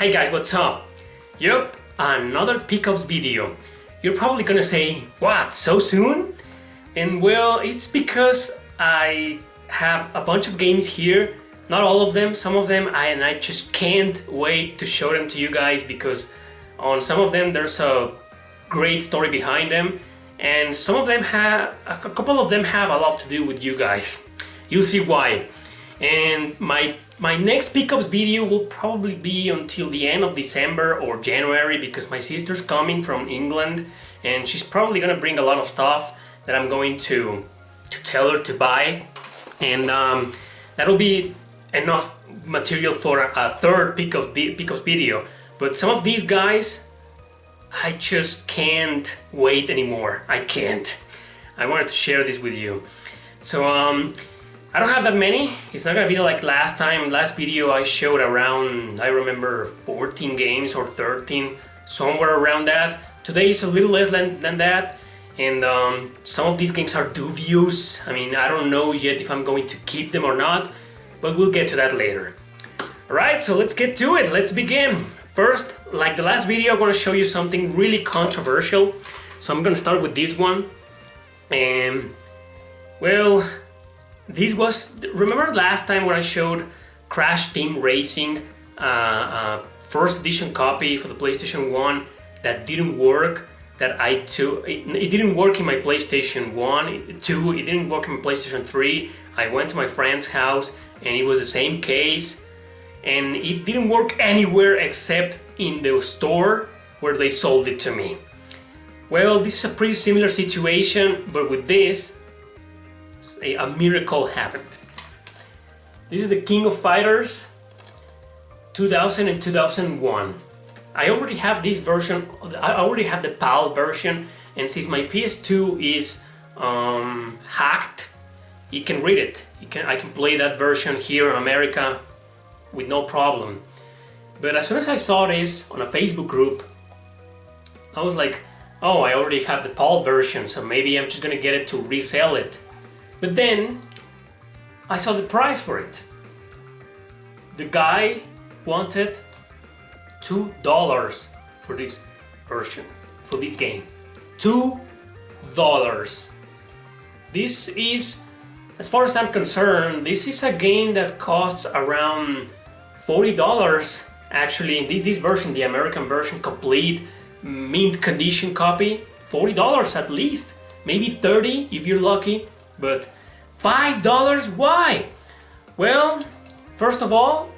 Hey guys, what's up? Yup, another pickups video. You're probably gonna say, what, so soon? And well, it's because I have a bunch of games here. Not all of them, some of them, and I just can't wait to show them to you guys because on some of them there's a great story behind them, and some of them have, a couple of them have a lot to do with you guys. You'll see why. And my next pickups video will probably be until the end of December or January because my sister's coming from England and she's probably gonna bring a lot of stuff that I'm going to tell her to buy, and that'll be enough material for a third pickups video. But some of these guys, I just can't wait anymore. I can't. I wanted to share this with you. So I don't have that many. It's not gonna be like last time. Last video I showed around, I remember 14 games or 13, somewhere around that. Today is a little less than that, and some of these games are dubious. I mean, I don't know yet if I'm going to keep them or not, but we'll get to that later. Alright, so let's get to it. Let's begin. First, like the last video, I'm gonna show you something really controversial. So I'm gonna start with this one. And well, this was, remember last time when I showed Crash Team Racing, first edition copy for the PlayStation 1 that didn't work, that I took, it didn't work in my PlayStation 1, 2, it didn't work in my PlayStation 3. I went to my friend's house and it was the same case, and it didn't work anywhere except in the store where they sold it to me. Well, this is a pretty similar situation, but with this, a miracle happened. This is the King of Fighters 2000 and 2001. I already have this version, I already have the PAL version, and since my PS2 is hacked, you can read it. I can play that version here in America with no problem. But as soon as I saw this on a Facebook group, I was like, oh, I already have the PAL version, so maybe I'm just gonna get it to resell it. But then I saw the price for it. The guy wanted $2 for this version, for this game. $2. This is, as far as I'm concerned, this is a game that costs around $40. Actually, this version, the American version, complete mint condition copy, $40 at least, maybe $30 if you're lucky. But $5? Why? Well, first of all,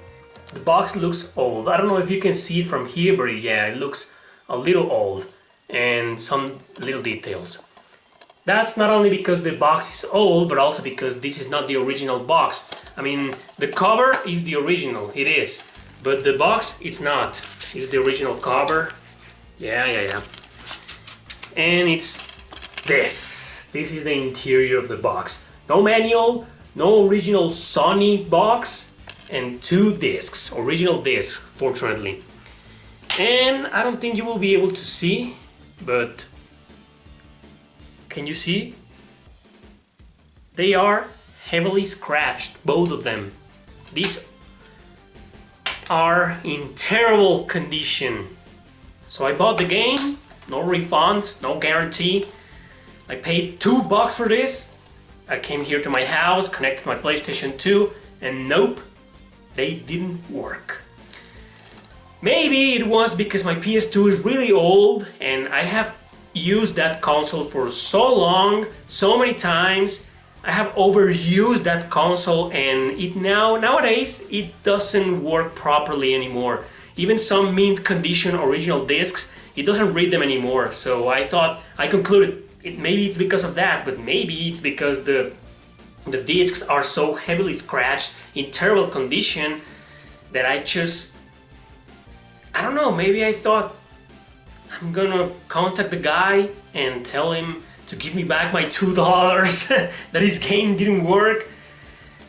the box looks old. I don't know if you can see it from here, but yeah, it looks a little old, and some little details. That's not only because the box is old, but also because this is not the original box. I mean, the cover is the original, it is, but the box is not. It's the original cover. Yeah. And it's this. This is the interior of the box. No manual, no original Sony box, and 2 discs, original discs, fortunately. And I don't think you will be able to see, but can you see? They are heavily scratched, both of them. These are in terrible condition. So I bought the game, no refunds, no guarantee. I paid $2 for this. I came here to my house, connected my PlayStation 2, and nope, they didn't work. Maybe it was because my PS2 is really old and I have used that console for so long, so many times. I have overused that console, and nowadays it doesn't work properly anymore. Even some mint condition original discs, it doesn't read them anymore. So I concluded maybe it's because of that, but maybe it's because the discs are so heavily scratched, in terrible condition, that I don't know, maybe I thought I'm gonna contact the guy and tell him to give me back my $2 that his game didn't work.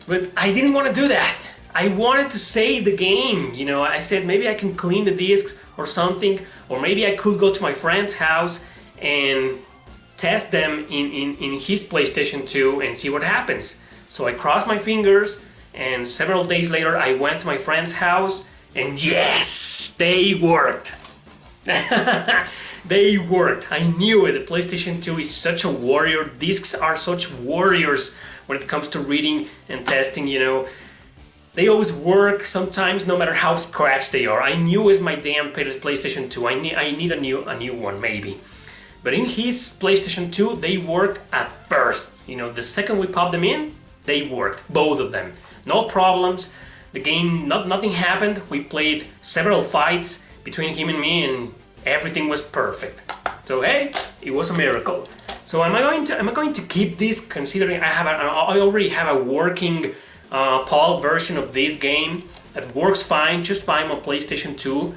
But I didn't want to do that. I wanted to save the game, you know. I said maybe I can clean the discs or something, or maybe I could go to my friend's house and test them in his PlayStation 2 and see what happens. So I crossed my fingers, and several days later I went to my friend's house, and yes, they worked. They worked. I knew it. The PlayStation 2 is such a warrior. Discs are such warriors when it comes to reading and testing, you know. They always work sometimes, no matter how scratched they are. I knew it's my damn PlayStation 2. I need a new one, maybe. But in his PlayStation 2, they worked at first. You know, the second we popped them in, they worked. Both of them. No problems. The game, nothing happened. We played several fights between him and me, and everything was perfect. So hey, it was a miracle. So am I going to keep this, considering I already have a working PAL version of this game that works fine, just fine on PlayStation 2?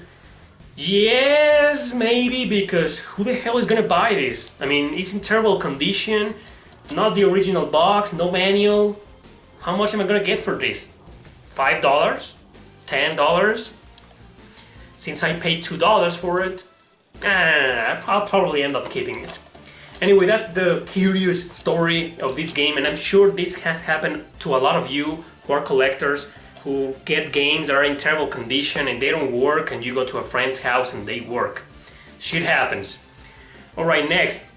Yes, maybe, because who the hell is gonna buy this? I mean, it's in terrible condition, not the original box, no manual. How much am I gonna get for this? $5? $10? Since I paid $2 for it, I'll probably end up keeping it. Anyway, that's the curious story of this game, and I'm sure this has happened to a lot of you who are collectors, who get games that are in terrible condition and they don't work, and you go to a friend's house and they work. Shit happens. Alright, next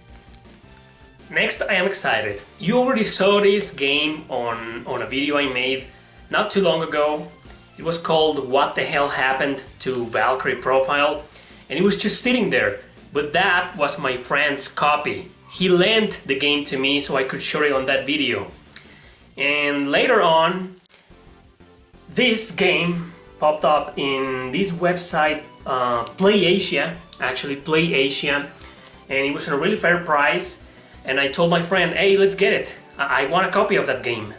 I am excited. You already saw this game on a video I made not too long ago. It was called What the Hell Happened to Valkyrie Profile, and it was just sitting there. But that was my friend's copy. He lent the game to me so I could show it on that video. And later on, this game popped up in this website, Play Asia, and it was at a really fair price. And I told my friend, hey, let's get it. I want a copy of that game.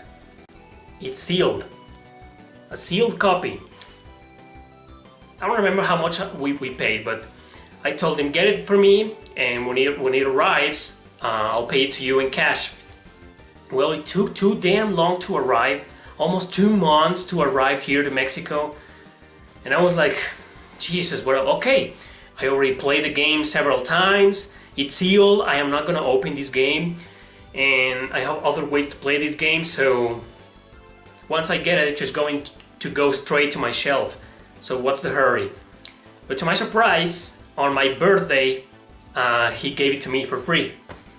It's sealed. A sealed copy. I don't remember how much we paid, but I told him, get it for me, and when it arrives, I'll pay it to you in cash. Well, it took too damn long to arrive, almost 2 months to arrive here to Mexico. And I was like, Jesus, well, okay. I already played the game several times. It's sealed. I am not gonna open this game, and I have other ways to play this game. So once I get it, it's just going to go straight to my shelf. So what's the hurry? But to my surprise, on my birthday, he gave it to me for free.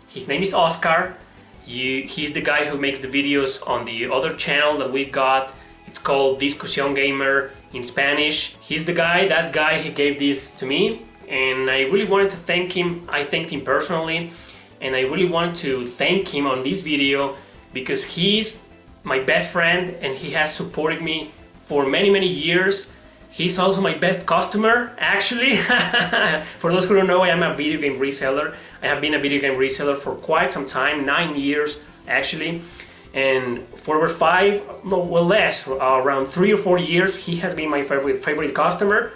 His name is Oscar. He's the guy who makes the videos on the other channel that we've got. It's called Discusión Gamer in Spanish. He's the guy, that guy, he gave this to me. And I really wanted to thank him. I thanked him personally. And I really want to thank him on this video because he's my best friend and he has supported me for many, many years. He's also my best customer, actually. For those who don't know, I am a video game reseller. I have been a video game reseller for quite some time, 9 years actually. And for over around 3 or 4 years, he has been my favorite customer.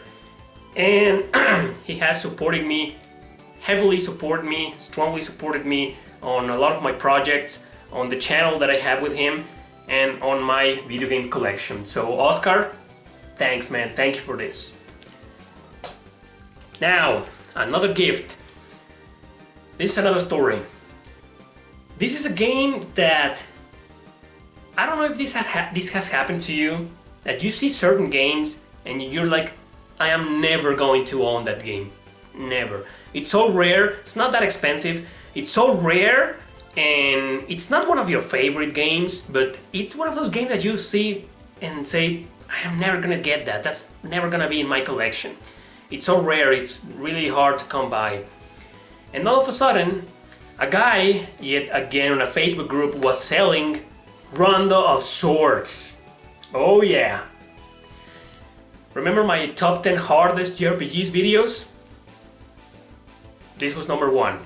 And he has supported me, heavily supported me, strongly supported me on a lot of my projects, on the channel that I have with him, and on my video game collection. So Oscar, thanks, man. Thank you for this. Now, another gift. This is another story. This is a game that I don't know if this has happened to you, that you see certain games and you're like, I am never going to own that game. Never. It's so rare. It's not that expensive. It's so rare, and it's not one of your favorite games, but it's one of those games that you see and say, I am never gonna get that. That's never gonna be in my collection. It's so rare, it's really hard to come by. And all of a sudden, a guy, yet again on a Facebook group, was selling Rondo of Swords. Oh yeah. Remember my top 10 hardest JRPGs videos? This was number 1.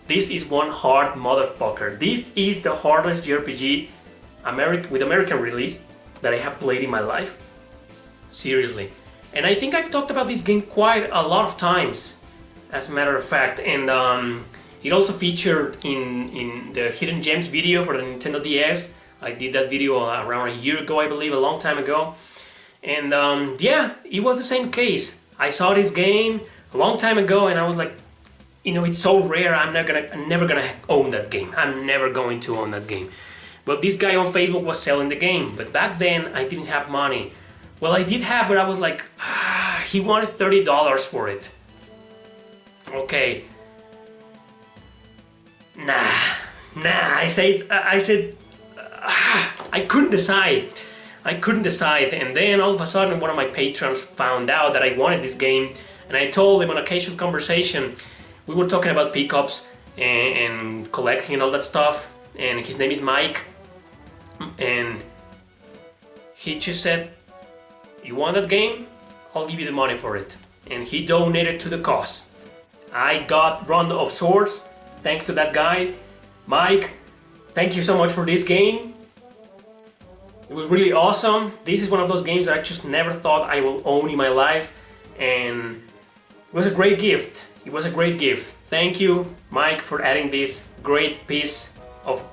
This is one hard motherfucker. This is the hardest JRPG with American release that I have played in my life. Seriously. And I think I've talked about this game quite a lot of times, as a matter of fact. And it also featured in the Hidden Gems video for the Nintendo DS. I did that video around a year ago, I believe, a long time ago. And yeah, it was the same case. I saw this game a long time ago and I was like, you know, it's so rare, I'm never gonna own that game. I'm never going to own that game. But this guy on Facebook was selling the game. But back then, I didn't have money. Well, I did have, but I was like, he wanted $30 for it. Okay. Nah, I said, I couldn't decide. And then all of a sudden one of my patrons found out that I wanted this game, and I told him on a casual conversation. We were talking about pickups and collecting and all that stuff, and his name is Mike, and he just said, you want that game? I'll give you the money for it. And he donated to the cause. I got Rondo of Swords thanks to that guy. Mike, thank you so much for this game. It was really awesome. This is one of those games that I just never thought I will own in my life, and it was a great gift. It was a great gift. Thank you, Mike, for adding this great piece of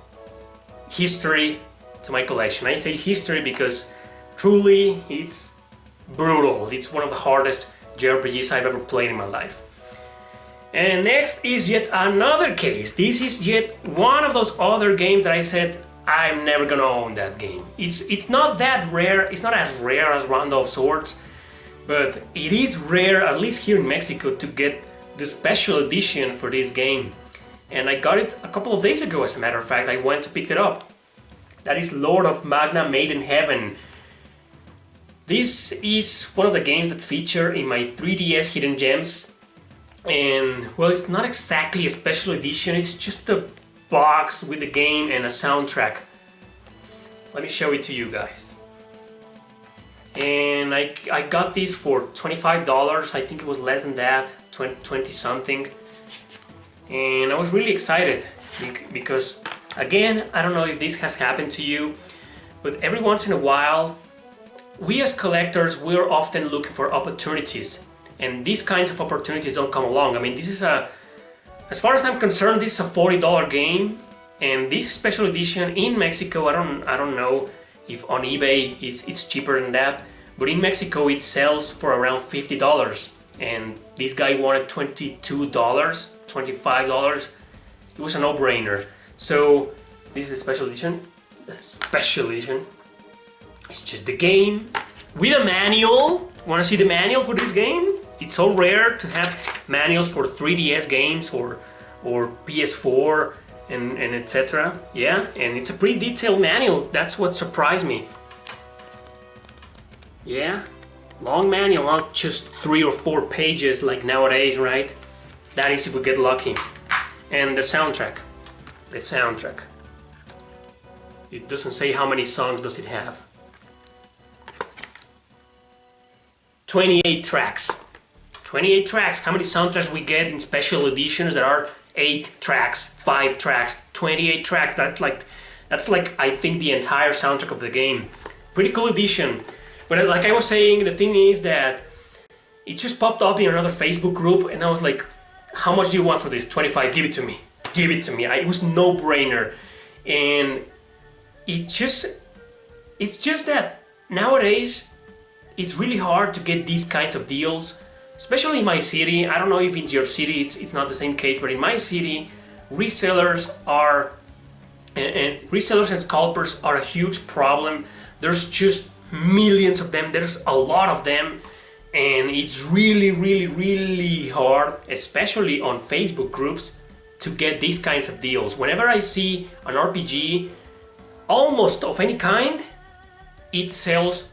history to my collection. I say history because truly it's brutal. It's one of the hardest JRPGs I've ever played in my life. And next is yet another case. This is yet one of those other games that I said I'm never gonna own that game. It's not that rare. It's not as rare as Rondo of Swords, but it is rare, at least here in Mexico, to get the special edition for this game. And I got it a couple of days ago, as a matter of fact. I went to pick it up. That is Lord of Magnum Made in Heaven. This is one of the games that feature in my 3DS Hidden Gems. And well, it's not exactly a special edition, it's just a box with the game and a soundtrack. Let me show it to you guys. And I got this for $25, I think it was less than that, 20 something. And I was really excited because, again, I don't know if this has happened to you, but every once in a while, we as collectors, we're often looking for opportunities. And these kinds of opportunities don't come along. I mean, this is as far as I'm concerned, this is a $40 game, and this special edition in Mexico, I don't know if on eBay it's cheaper than that, but in Mexico it sells for around $50, and this guy wanted $22, $25. It was a no-brainer. So this is a special edition. It's just the game with a manual. Want to see the manual for this game? It's so rare to have manuals for 3DS games or PS4 and etc. Yeah, and it's a pretty detailed manual. That's what surprised me. Yeah, long manual, not just 3 or 4 pages like nowadays, right? That is if we get lucky. And the soundtrack. It doesn't say how many songs does it have. 28 tracks. 28 tracks. How many soundtracks we get in special editions that are 8 tracks, 5 tracks, 28 tracks? That's like I think the entire soundtrack of the game. Pretty cool edition. But like I was saying, the thing is that it just popped up in another Facebook group, and I was like, how much do you want for this? 25, give it to me. Give it to me. It was no brainer. And it's just that nowadays it's really hard to get these kinds of deals, especially in my city. I don't know if in your city it's not the same case, but in my city, resellers and scalpers are a huge problem. There's just millions of them. There's a lot of them, and it's really hard, especially on Facebook groups, to get these kinds of deals. Whenever I see an RPG, almost of any kind, it sells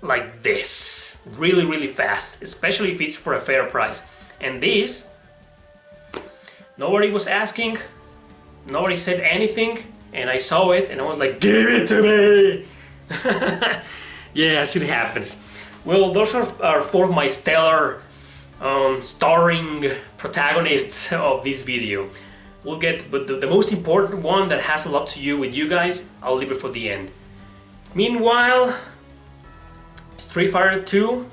like this, really fast, especially if it's for a fair price. And this, nobody was asking, nobody said anything, and I saw it and I was like, give it to me! Yeah, shit happens. Well, those are 4 of my stellar starring protagonists of this video. We'll get, but the most important one that has a lot to do with you guys, I'll leave it for the end. Meanwhile, Street Fighter 2,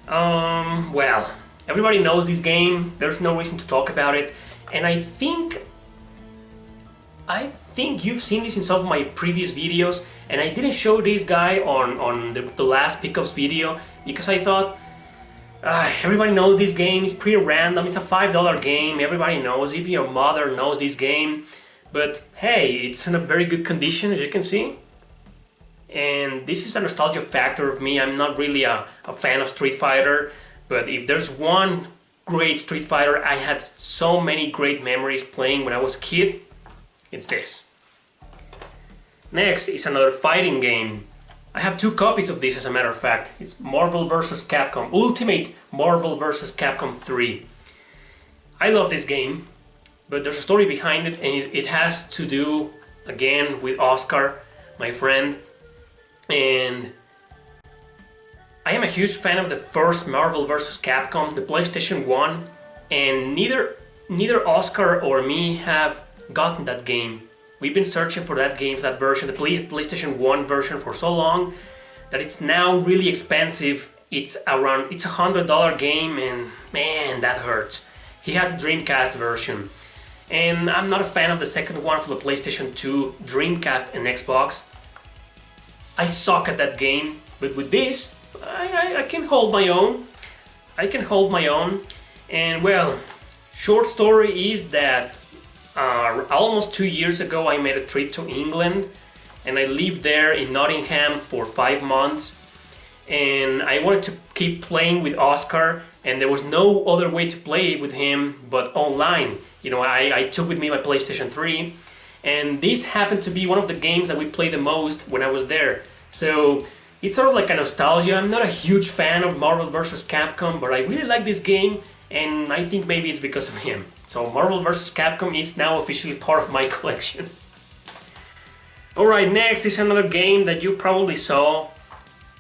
well, everybody knows this game, there's no reason to talk about it, and I think you've seen this in some of my previous videos, and I didn't show this guy on the last pickups video because I thought, everybody knows this game, it's pretty random, it's a $5 game, everybody knows, even your mother knows this game, but hey, it's in a very good condition, as you can see. and this is a nostalgia factor of me. I'm not really a fan of Street Fighter, but if there's one great Street Fighter I had so many great memories playing when I was a kid, it's this. Next is another fighting game. I have 2 copies of this, as a matter of fact. It's Marvel vs. Capcom, Ultimate Marvel vs. Capcom 3. I love this game, but there's a story behind it, and it has to do, again, with Oscar, my friend. And I am a huge fan of the first Marvel vs. Capcom, the PlayStation 1, and neither Oscar or me have gotten that game. We've been searching for that game, for that version, the PlayStation 1 version, for so long that it's now really expensive. It's a $100 game, and man, that hurts. He has the Dreamcast version, and I'm not a fan of the second one for the PlayStation 2, Dreamcast and Xbox. I suck at that game, but with this, I can hold my own. I can hold my own, and well, short story is that almost 2 years ago I made a trip to England, and I lived there in Nottingham for 5 months, and I wanted to keep playing with Oscar, and there was no other way to play with him but online. You know, I took with me my PlayStation 3, and this happened to be one of the games that we played the most when I was there. So it's sort of like a nostalgia. I'm not a huge fan of Marvel vs. Capcom, but I really like this game, and I think maybe it's because of him. So Marvel vs. Capcom is now officially part of my collection. Alright, next is another game that you probably saw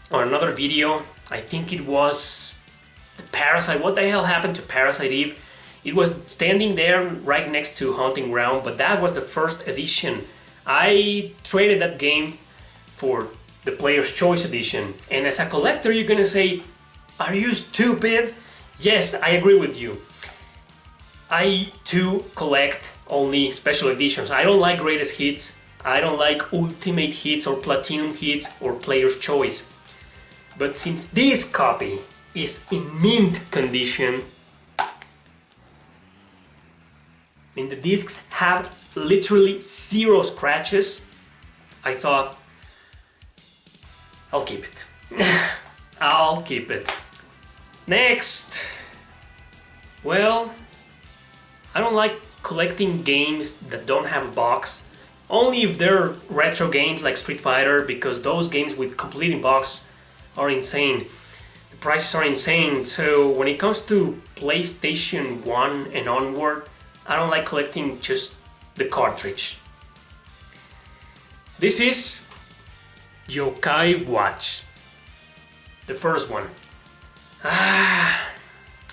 on another video. I think it was the Parasite. What the hell happened to Parasite Eve? It was standing there right next to Hunting Ground, but that was the first edition. I traded that game for the Player's Choice edition. And as a collector, you're gonna say, are you stupid? Yes, I agree with you. I too collect only special editions. I don't like greatest hits. I don't like ultimate hits or platinum hits or Player's Choice. But since this copy is in mint condition, and the discs have literally 0 scratches, I thought, I'll keep it. I'll keep it. Next. Well, I don't like collecting games that don't have a box. Only if they're retro games like Street Fighter, because those games with complete box are insane. The prices are insane. So when it comes to PlayStation 1 and onward, I don't like collecting just the cartridge. This is Yokai Watch, the first one. I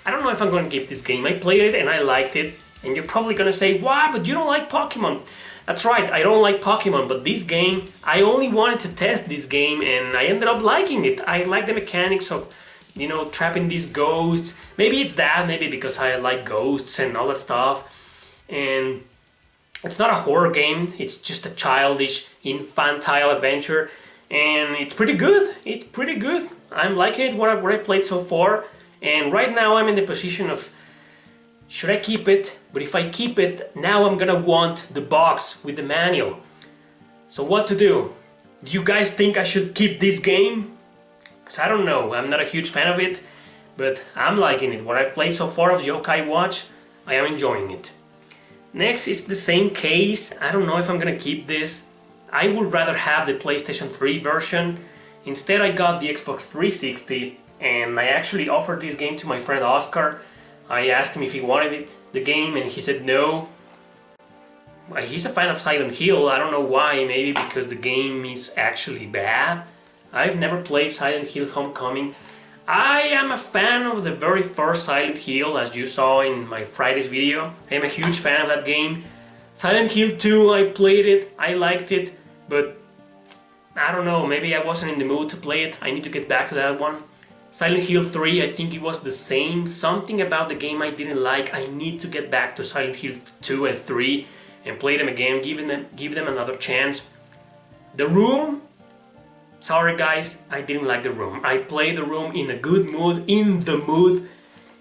don't know if I'm going to keep this game. I played it and I liked it, and you're probably going to say, why, but you don't like Pokemon. That's right, I don't like Pokemon, but this game, I only wanted to test this game and I ended up liking it. I like the mechanics of, you know, trapping these ghosts. Maybe it's that, maybe because I like ghosts and all that stuff. And it's not a horror game, it's just a childish, infantile adventure. And it's pretty good. It's pretty good. I'm liking it, what I played so far. And right now I'm in the position of, should I keep it? But if I keep it, now I'm gonna want the box with the manual. So what to do? Do you guys think I should keep this game? Because I don't know, I'm not a huge fan of it, but I'm liking it. What I've played so far of Yokai Watch, I am enjoying it. Next is the same case. I don't know if I'm gonna keep this. I would rather have the PlayStation 3 version. Instead I got the Xbox 360, and I actually offered this game to my friend Oscar. I asked him if he wanted the game, and he said no. He's a fan of Silent Hill. I don't know why, maybe because the game is actually bad. I've never played Silent Hill Homecoming. I am a fan of the very first Silent Hill, as you saw in my Friday's video. I am a huge fan of that game. Silent Hill 2, I played it, I liked it, but I don't know, maybe I wasn't in the mood to play it. I need to get back to that one. Silent Hill 3, I think it was the same. Something about the game I didn't like. I need to get back to Silent Hill 2 and 3 and play them again, give them another chance. The Room, sorry guys, I didn't like The Room. I played The Room in a good mood,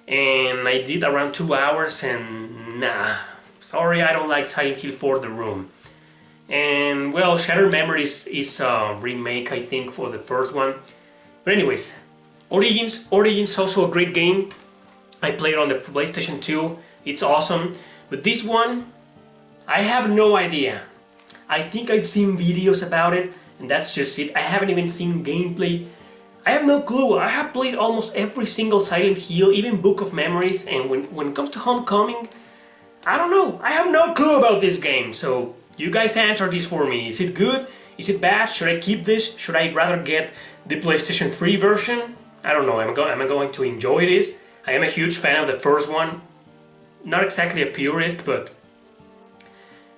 and I did around 2 hours, and nah. Sorry, I don't like Silent Hill 4 The Room. And well, Shattered Memories is a remake, I think, for the first one. But anyways, Origins also a great game. I played it on the PlayStation 2. It's awesome. But this one, I have no idea. I think I've seen videos about it, and that's just it. I haven't even seen gameplay. I have no clue. I have played almost every single Silent Hill, even Book of Memories, and when it comes to Homecoming, I don't know. I have no clue about this game, so you guys answer this for me. Is it good? Is it bad? Should I keep this? Should I rather get the PlayStation 3 version? I don't know. Am I going to enjoy this? I am a huge fan of the first one. Not exactly a purist, but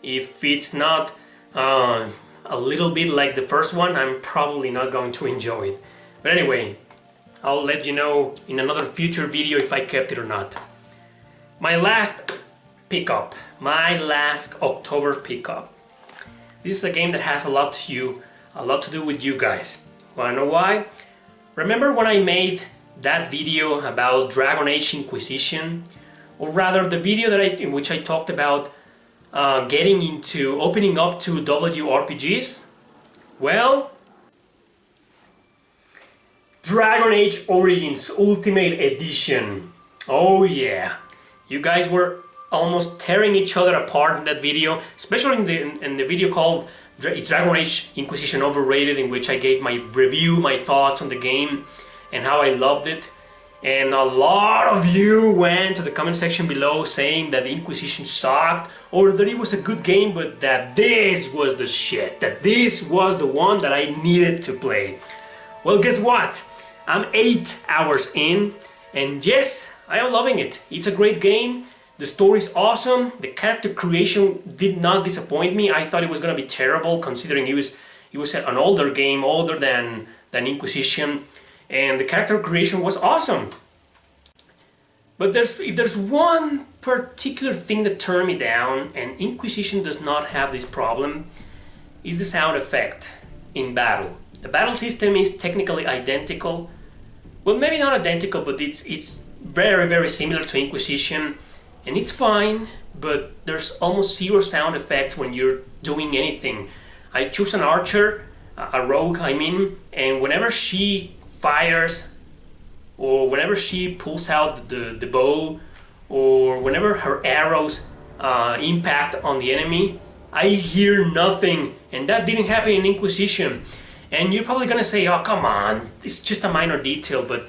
if it's not a little bit like the first one, I'm probably not going to enjoy it. But anyway, I'll let you know in another future video if I kept it or not. My last pickup, my last October pickup. This is a game that has a lot to do with you guys. Wanna know why? Remember when I made that video about Dragon Age Inquisition? Or rather, the video in which I talked about opening up to WRPGs? Well, Dragon Age Origins Ultimate Edition. Oh yeah, you guys were almost tearing each other apart in that video, especially in the video called Dragon Age Inquisition Overrated, in which I gave my review, my thoughts on the game and how I loved it. And a lot of you went to the comment section below saying that the Inquisition sucked, or that it was a good game, but that this was the shit, that this was the one that I needed to play. Well, guess what? I'm 8 hours in, and yes, I am loving it. It's a great game. The story is awesome. The character creation did not disappoint me. I thought it was gonna be terrible, considering it was an older game, older than Inquisition, and the character creation was awesome. But if there's one particular thing that turned me down, and Inquisition does not have this problem, is the sound effect in battle. The battle system is technically identical. Well, maybe not identical, but it's very, very similar to Inquisition, and it's fine, but there's almost zero sound effects when you're doing anything. I choose an archer, a rogue I mean, and whenever she fires, or whenever she pulls out the bow, or whenever her arrows impact on the enemy, I hear nothing, and that didn't happen in Inquisition. And you're probably gonna say, oh come on, it's just a minor detail, but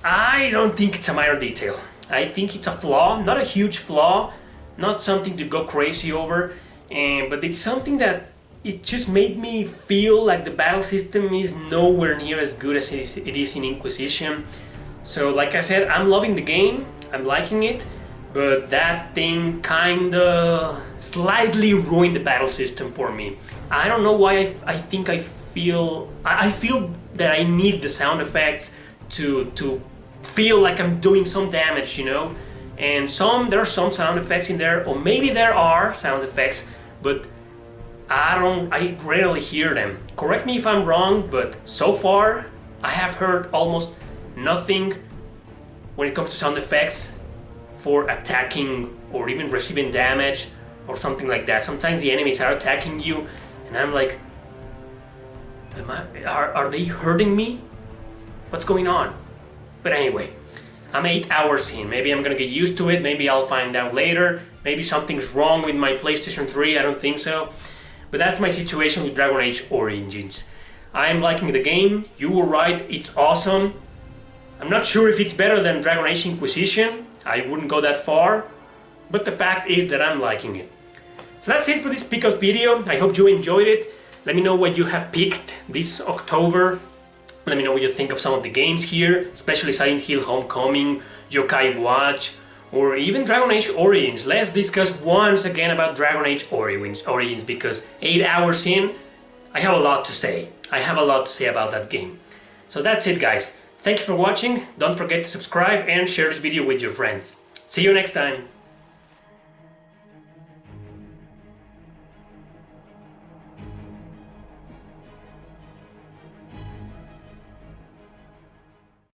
I don't think it's a minor detail. I think it's a flaw, not a huge flaw, not something to go crazy over, but it's something that it just made me feel like the battle system is nowhere near as good as it is in Inquisition. So like I said, I'm loving the game, I'm liking it, but that thing kinda slightly ruined the battle system for me. I don't know why I feel that I need the sound effects to feel like I'm doing some damage, you know? And there are some sound effects in there, or maybe there are sound effects, but I rarely hear them. Correct me if I'm wrong, but so far I have heard almost nothing when it comes to sound effects for attacking or even receiving damage or something like that. Sometimes the enemies are attacking you and I'm like, are they hurting me? What's going on? But anyway, I'm 8 hours in. Maybe I'm gonna get used to it. Maybe I'll find out later. Maybe something's wrong with my PlayStation 3. I don't think so. But that's my situation with Dragon Age Origins. I am liking the game. You were right. It's awesome. I'm not sure if it's better than Dragon Age Inquisition. I wouldn't go that far. But the fact is that I'm liking it. So that's it for this pickup video. I hope you enjoyed it. Let me know what you have picked this October. Let me know what you think of some of the games here, especially Silent Hill Homecoming, Yokai Watch, or even Dragon Age Origins. Let's discuss once again about Dragon Age Origins, because 8 hours in, I have a lot to say. I have a lot to say about that game. So that's it, guys. Thank you for watching. Don't forget to subscribe and share this video with your friends. See you next time.